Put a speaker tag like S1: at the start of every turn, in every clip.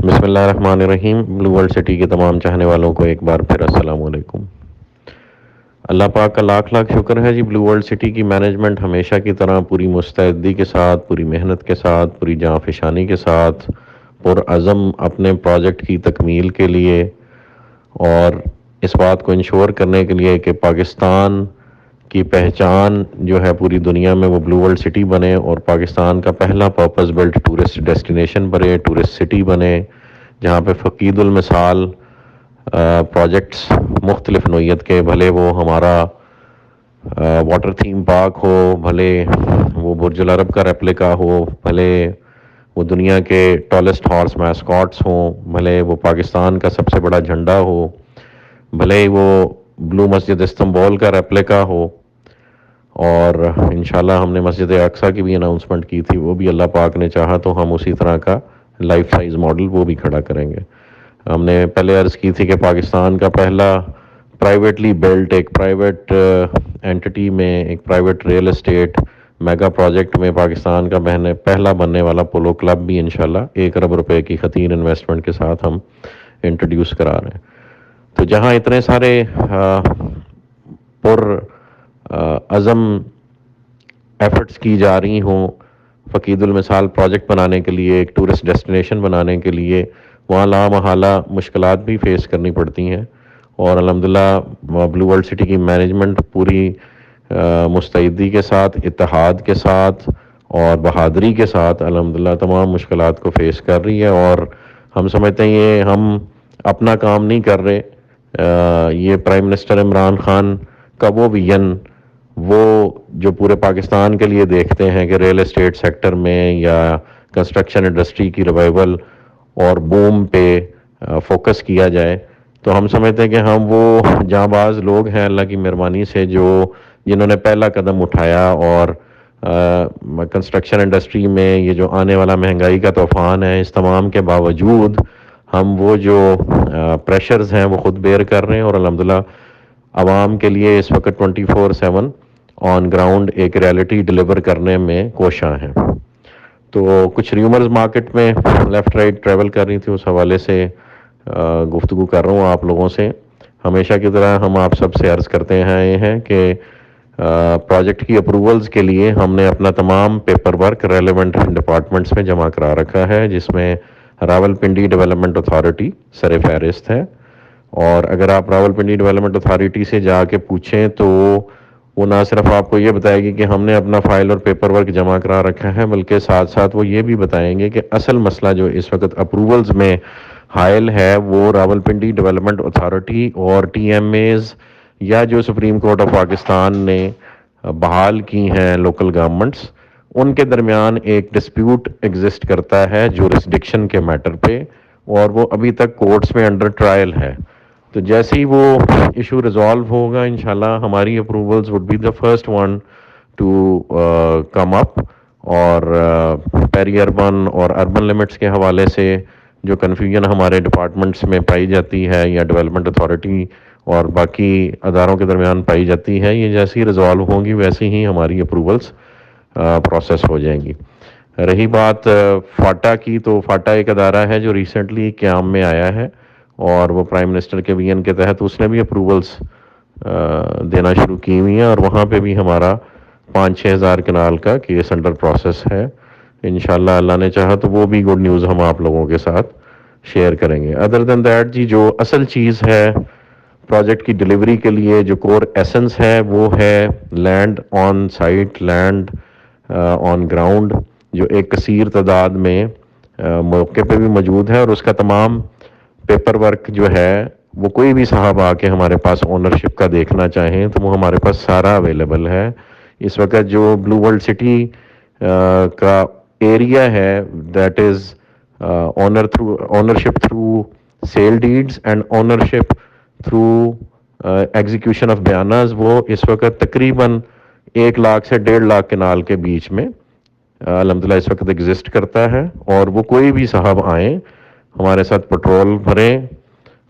S1: بسم اللہ الرحمن الرحیم۔ بلو ورلڈ سٹی کے تمام چاہنے والوں کو ایک بار پھر السلام علیکم۔ اللہ پاک کا لاکھ لاکھ شکر ہے جی، بلو ورلڈ سٹی کی مینجمنٹ ہمیشہ کی طرح پوری مستعدی کے ساتھ، پوری محنت کے ساتھ، پوری جاں فشانی کے ساتھ، پرعزم اپنے پروجیکٹ کی تکمیل کے لیے اور اس بات کو انشور کرنے کے لیے کہ پاکستان کی پہچان جو ہے پوری دنیا میں وہ بلو ورلڈ سٹی بنے، اور پاکستان کا پہلا پرپز بلٹ ٹورسٹ ڈیسٹینیشن بنے، ٹورسٹ سٹی بنے، جہاں پہ فقید المثال پروجیکٹس مختلف نوعیت کے، بھلے وہ ہمارا واٹر تھیم پارک ہو، بھلے وہ برج العرب کا ریپلیکا ہو، بھلے وہ دنیا کے ٹالسٹ ہارس میسکاٹس ہوں، بھلے وہ پاکستان کا سب سے بڑا جھنڈا ہو، بھلے ہی وہ بلو مسجد استنبول کا ریپلیکا ہو، اور انشاءاللہ ہم نے مسجد اقصیٰ کی بھی اناؤنسمنٹ کی تھی، وہ بھی اللہ پاک نے چاہا تو ہم اسی طرح کا لائف سائز ماڈل وہ بھی کھڑا کریں گے۔ ہم نے پہلے عرض کی تھی کہ پاکستان کا پہلا پرائیویٹلی بلٹ، ایک پرائیویٹ اینٹی میں، ایک private real estate mega project میں پاکستان کا پہلا بننے والا پولو کلب بھی انشاءاللہ 1 ارب روپے کی خطیر انویسٹمنٹ کے ساتھ ہم انٹروڈیوس کرا رہے ہیں۔ تو جہاں اتنے سارے پر عزم ایفرٹس کی جا رہی ہوں فقید المثال پروجیکٹ بنانے کے لیے، ایک ٹورسٹ ڈیسٹینیشن بنانے کے لیے، وہاں لا محالہ مشکلات بھی فیس کرنی پڑتی ہیں، اور الحمدللہ بلو ورلڈ سٹی کی مینجمنٹ پوری مستعدی کے ساتھ، اتحاد کے ساتھ اور بہادری کے ساتھ الحمدللہ تمام مشکلات کو فیس کر رہی ہے، اور ہم سمجھتے ہیں یہ ہم اپنا کام نہیں کر رہے، یہ پرائم منسٹر عمران خان کا وہ ویژن، وہ جو پورے پاکستان کے لیے دیکھتے ہیں کہ ریل اسٹیٹ سیکٹر میں یا کنسٹرکشن انڈسٹری کی ریوائول اور بوم پہ فوکس کیا جائے، تو ہم سمجھتے ہیں کہ ہم وہ جاں باز لوگ ہیں اللہ کی مہربانی سے جنہوں نے پہلا قدم اٹھایا، اور کنسٹرکشن انڈسٹری میں یہ جو آنے والا مہنگائی کا طوفان ہے، اس تمام کے باوجود ہم وہ جو پریشرز ہیں وہ خود بیئر کر رہے ہیں، اور الحمدللہ عوام کے لیے اس وقت 24/7 آن گراؤنڈ ایک ریالٹی ڈیلیور کرنے میں کوشاں ہیں۔ تو کچھ ریومرز مارکیٹ میں لیفٹ رائٹ ٹریول کر رہی تھی، اس حوالے سے گفتگو کر رہا ہوں آپ لوگوں سے۔ ہمیشہ کی طرح ہم آپ سب سے عرض کرتے ہیں کہ پروجیکٹ کی اپروولز کے لیے ہم نے اپنا تمام پیپر ورک ریلیونٹ ڈپارٹمنٹس میں جمع کرا رکھا ہے، جس میں راولپنڈی ڈیولپمنٹ اتھارٹی سر فہرست ہے، اور اگر آپ راولپنڈی ڈیولپمنٹ اتھارٹی سے جا کے پوچھیں تو وہ نہ صرف آپ کو یہ بتائے گی کہ ہم نے اپنا فائل اور پیپر ورک جمع کرا رکھا ہے، بلکہ ساتھ ساتھ وہ یہ بھی بتائیں گے کہ اصل مسئلہ جو اس وقت اپروولز میں حائل ہے وہ راولپنڈی ڈیولپمنٹ اتھارٹی اور ٹی ایم ایز یا جو سپریم کورٹ آف پاکستان نے بحال کی ہیں لوکل گورنمنٹس، ان کے درمیان ایک ڈسپیوٹ ایگزسٹ کرتا ہے جورسڈکشن کے میٹر پہ، اور وہ ابھی تک کورٹس میں انڈر ٹرائل ہے۔ تو جیسے ہی وہ ایشو ریزالو ہوگا انشاءاللہ ہماری approvals would be the first one to come up, اور پیری اربن اور اربن لمٹس کے حوالے سے جو کنفیوژن ہمارے ڈپارٹمنٹس میں پائی جاتی ہے یا ڈیولپمنٹ اتھارٹی اور باقی اداروں کے درمیان پائی جاتی ہے، یہ جیسی ریزالو ہوں گی ویسے ہی ہماری اپروولز پروسیس ہو جائیں گی۔ رہی بات فاٹا کی، تو فاٹا ایک ادارہ ہے جو ریسنٹلی قیام میں آیا ہے، اور وہ پرائم منسٹر کے ویژن کے تحت اس نے بھی اپروولز دینا شروع کی ہوئی ہیں، اور وہاں پہ بھی ہمارا 5-6 ہزار کنال کا کیس انڈر پروسیس ہے۔ انشاءاللہ اللہ نے چاہا تو وہ بھی گڈ نیوز ہم آپ لوگوں کے ساتھ شیئر کریں گے۔ ادر دین دیٹ جی، جو اصل چیز ہے پروجیکٹ کی ڈیلیوری کے لیے، جو کور ایسنس ہے، وہ ہے land on site, land on ground, جو ایک کثیر تعداد میں موقع پہ بھی موجود ہے، اور اس کا تمام پیپر ورک جو ہے وہ کوئی بھی صاحب آ کے ہمارے پاس اونرشپ کا دیکھنا چاہیں تو وہ ہمارے پاس سارا اویلیبل ہے۔ اس وقت جو بلو ورلڈ سٹی کا ایریا ہے that is ownership through sale deeds and ownership through execution of بیاناز، وہ اس وقت تقریباً 1 لاکھ سے 1.5 لاکھ کنال کے بیچ میں الحمدللہ اس وقت ایگزسٹ کرتا ہے، اور وہ کوئی بھی صاحب آئیں ہمارے ساتھ پٹرول بھریں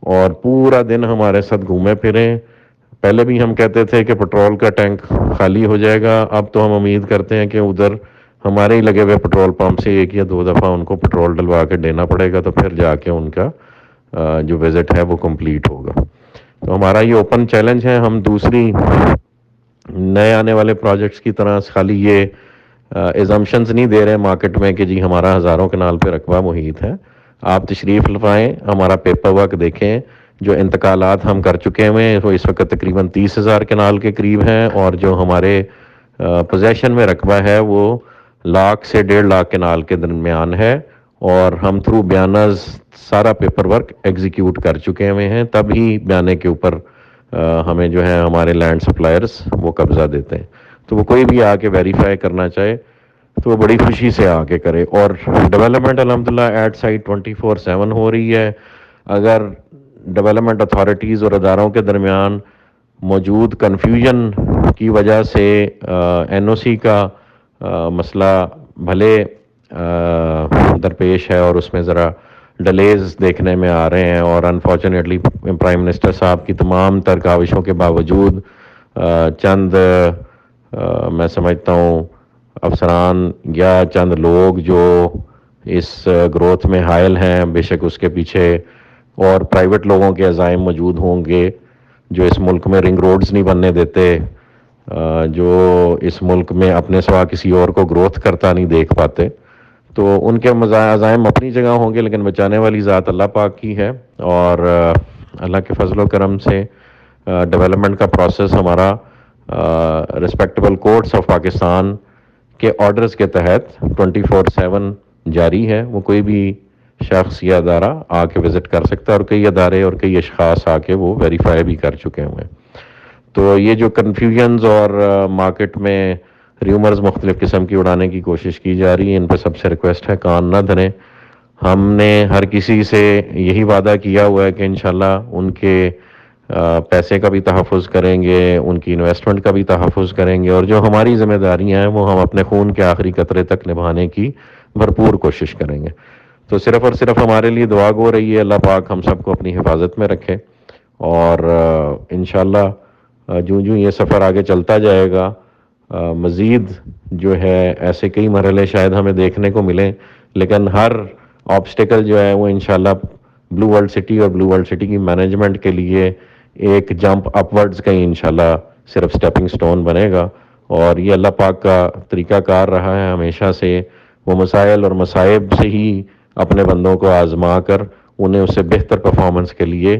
S1: اور پورا دن ہمارے ساتھ گھومے پھریں۔ پہلے بھی ہم کہتے تھے کہ پٹرول کا ٹینک خالی ہو جائے گا، اب تو ہم امید کرتے ہیں کہ ادھر ہمارے ہی لگے ہوئے پیٹرول پمپ سے 1 یا 2 دفعہ ان کو پیٹرول ڈلوا کے دینا پڑے گا، تو پھر جا کے ان کا جو وزٹ ہے وہ کمپلیٹ ہوگا. تو ہمارا یہ اوپن چیلنج ہے. ہم دوسری نئے آنے والے پروجیکٹس کی طرح خالی یہ ایزمپشنز نہیں دے رہے مارکیٹ میں کہ جی ہمارا ہزاروں کنال پہ رقبہ محیط ہے. آپ تشریف لائیں، ہمارا پیپر ورک دیکھیں. جو انتقالات ہم کر چکے ہیں وہ اس وقت تقریباً 30,000 کنال کے قریب ہیں، اور جو ہمارے پوزیشن میں رقبہ ہے وہ 1,00,000 سے 1.5 کنال کے درمیان ہے. اور ہم تھرو بیانز سارا پیپر ورک ایگزیکیوٹ کر چکے ہوئے ہیں، تب ہی بیانے کے اوپر ہمیں جو ہے ہمارے لینڈ سپلائرز وہ قبضہ دیتے ہیں. تو وہ کوئی بھی آ کے ویریفائی کرنا چاہے تو وہ بڑی خوشی سے آ کے کرے. اور ڈیولپمنٹ الحمدللہ ایٹ سائٹ 24/7 ہو رہی ہے. اگر ڈیولپمنٹ اتھارٹیز اور اداروں کے درمیان موجود کنفیوژن کی وجہ سے این او سی کا مسئلہ بھلے درپیش ہے اور اس میں ذرا ڈیلیز دیکھنے میں آ رہے ہیں، اور انفارچونیٹلی پرائم منسٹر صاحب کی تمام تر کاوشوں کے باوجود چند میں سمجھتا ہوں افسران یا چند لوگ جو اس گروتھ میں حائل ہیں، بے شک اس کے پیچھے اور پرائیویٹ لوگوں کے عزائم موجود ہوں گے جو اس ملک میں رنگ روڈز نہیں بننے دیتے، جو اس ملک میں اپنے سوا کسی اور کو گروتھ کرتا نہیں دیکھ پاتے. تو ان کے عزائم اپنی جگہ ہوں گے، لیکن بچانے والی ذات اللہ پاک کی ہے. اور اللہ کے فضل و کرم سے ڈیولپمنٹ کا پروسیس ہمارا رسپیکٹیبل کورٹس آف پاکستان کے آرڈرز کے تحت 24/7 جاری ہے. وہ کوئی بھی شخص یا ادارہ آ کے وزٹ کر سکتا ہے، اور کئی ادارے اور کئی اشخاص آ کے وہ ویریفائی بھی کر چکے ہوئے ہیں. تو یہ جو کنفیوژنز اور مارکیٹ میں ریومرز مختلف قسم کی اڑانے کی کوشش کی جا رہی ہے، ان پہ سب سے ریکویسٹ ہے کان نہ دھریں. ہم نے ہر کسی سے یہی وعدہ کیا ہوا ہے کہ انشاءاللہ ان کے پیسے کا بھی تحفظ کریں گے، ان کی انویسٹمنٹ کا بھی تحفظ کریں گے، اور جو ہماری ذمہ داریاں ہیں وہ ہم اپنے خون کے آخری قطرے تک نبھانے کی بھرپور کوشش کریں گے. تو صرف اور صرف ہمارے لیے دعا گو رہی ہے، اللہ پاک ہم سب کو اپنی حفاظت میں رکھے. اور انشاءاللہ جوں جوں یہ سفر آگے چلتا جائے گا، مزید جو ہے ایسے کئی مرحلے شاید ہمیں دیکھنے کو ملیں، لیکن ہر آبسٹیکل جو ہے وہ انشاءاللہ بلو ورلڈ سٹی اور بلو ورلڈ سٹی کی مینجمنٹ کے لیے ایک جمپ اپ ورڈز کا ہی انشاءاللہ صرف سٹیپنگ سٹون بنے گا. اور یہ اللہ پاک کا طریقہ کار رہا ہے ہمیشہ سے. وہ مسائل اور مصائب سے ہی اپنے بندوں کو آزما کر انہیں اس سے بہتر پرفارمنس کے لیے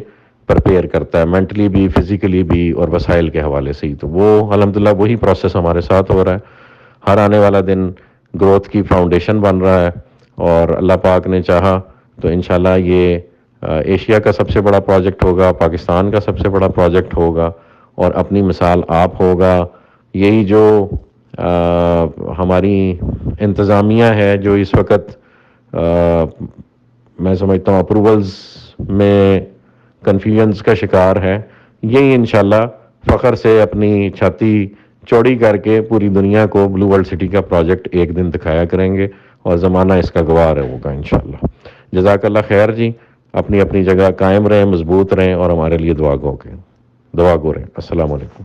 S1: پرپیئر کرتا ہے، مینٹلی بھی، فزیکلی بھی، اور وسائل کے حوالے سے ہی. تو وہ الحمدللہ وہی پروسیس ہمارے ساتھ ہو رہا ہے. ہر آنے والا دن گروتھ کی فاؤنڈیشن بن رہا ہے، اور اللہ پاک نے چاہا تو انشاءاللہ یہ ایشیا کا سب سے بڑا پروجیکٹ ہوگا، پاکستان کا سب سے بڑا پروجیکٹ ہوگا، اور اپنی مثال آپ ہوگا. یہی جو ہماری انتظامیہ ہے جو اس وقت میں سمجھتا ہوں اپروولز میں کنفیوژنز کا شکار ہے، یہی انشاءاللہ فخر سے اپنی چھاتی چوڑی کر کے پوری دنیا کو بلو ورلڈ سٹی کا پروجیکٹ ایک دن دکھایا کریں گے، اور زمانہ اس کا گواہ ہوگا انشاءاللہ. جزاک اللہ خیر جی. اپنی اپنی جگہ قائم رہیں، مضبوط رہیں، اور ہمارے لیے دعا گو رہیں. السلام علیکم.